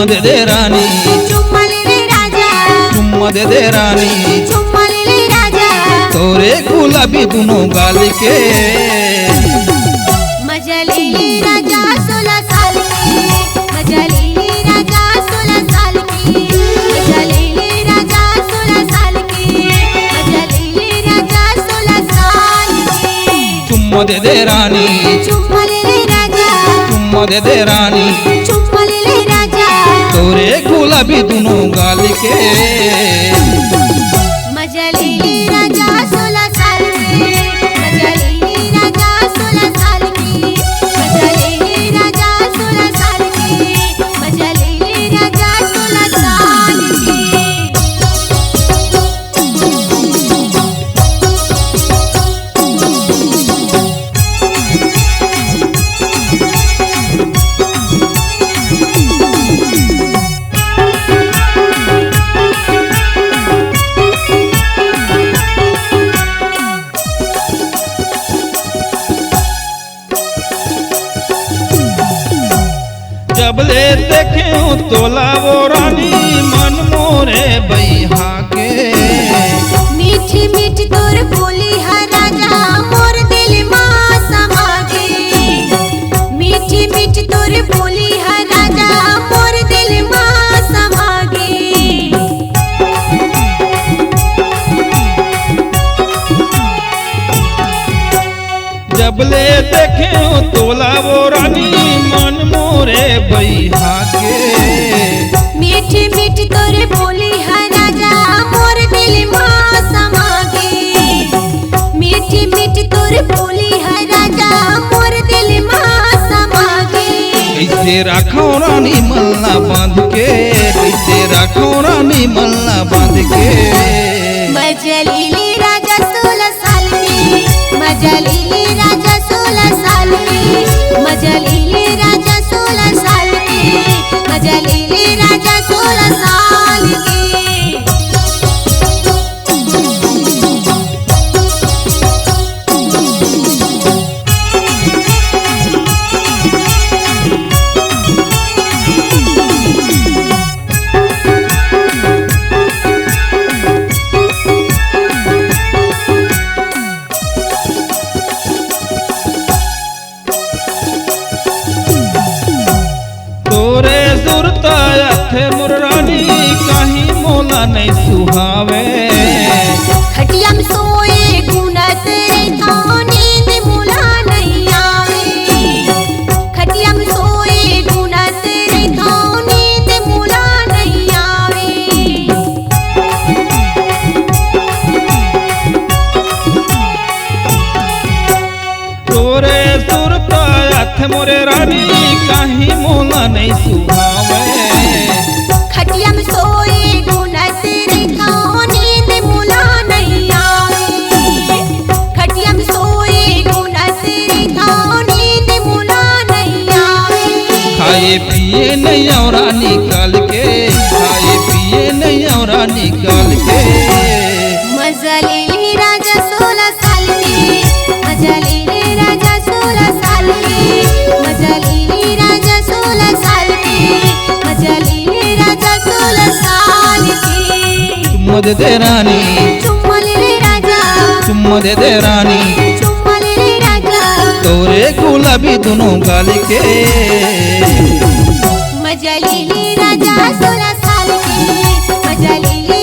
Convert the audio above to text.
दे दे रानी, चुम्मा ले ले राजा, चुम्मा दे दे रानी, चुम्मा ले ले राजा, तोरे गुलाबी दोनों गाल के मजा ले ले राजा 16 साल की, मजा ले ले राजा 16 साल की, मजा ले ले राजा 16 साल की, मजा ले ले राजा 16 साल की। चुम्मा दे दे रानी, चुम्मा ले ले राजा, चुम्मा दे दे रानी, चुम्मा ले ले राजा, तोरे गुलाबी दोनों गाल के मजा ले ले राजा 16 साल की, मजा ले ले राजा 16 साल की, मजा ले ले राजा 16 साल की, मजा ले ले राजा 16 साल की। जब ले देखे तोला वो रानी मन मोरे बैहा के, मीठी मीठी तोर बोली है राजा मोर दिल मां समा गे, मीठी मीठी तोर बोली है राजा मोर दिल मां समा गे। जब ले देखे तोला वो रानी मन मोरे बैहा के, मीठी मीठी तोर बोली है राजा मोर दिल मां समा गे, मीठी मीठी तोर बोली है राजा मोर दिल मां समा गे। कैसे राखो रानी मल्ला बांध के, कैसे राखो रानी मल्ला बांध के, मजा ले ले राजा 16 साल की, मजा ले ले राजा 16 साल की, मजा ले ले राजा 16 साल की, मजा ले ले राजा 16 साल की। तोरे सुरता थे मोर रानी कहीं मोला नहीं सुहावे, खटिया में सोए गुनत रहता नींद मुला नहीं आवे, खटिया में सोए गुनत रहता नींद मुला नहीं आवे। तोरे सुरता थे मोरे रानी कहीं मोला नहीं सुहावे, खटिया में सोए गुनत रहता नींद मुला नहीं आवे, खटिया में सोए गुनत रहता नींद मुला नहीं आवे। खाए पिए नहीं और निकाल के, खाए पिए नहीं और निकाल के, मजा ले ले राजा 16 साल की, मजा ले ले राजा 16 साल की, मजा ले ले राजा 16 साल की, मजा ले ले राजा 16 साल की। चुम्मा दे दे रानी, चुम्मा ले ले राजा, चुम्मा दे दे रानी, चुम्मा ले ले राजा, तोरे गुलाबी दोनों गाल के मजा ले ले राजा 16 साल की, मजा ले ले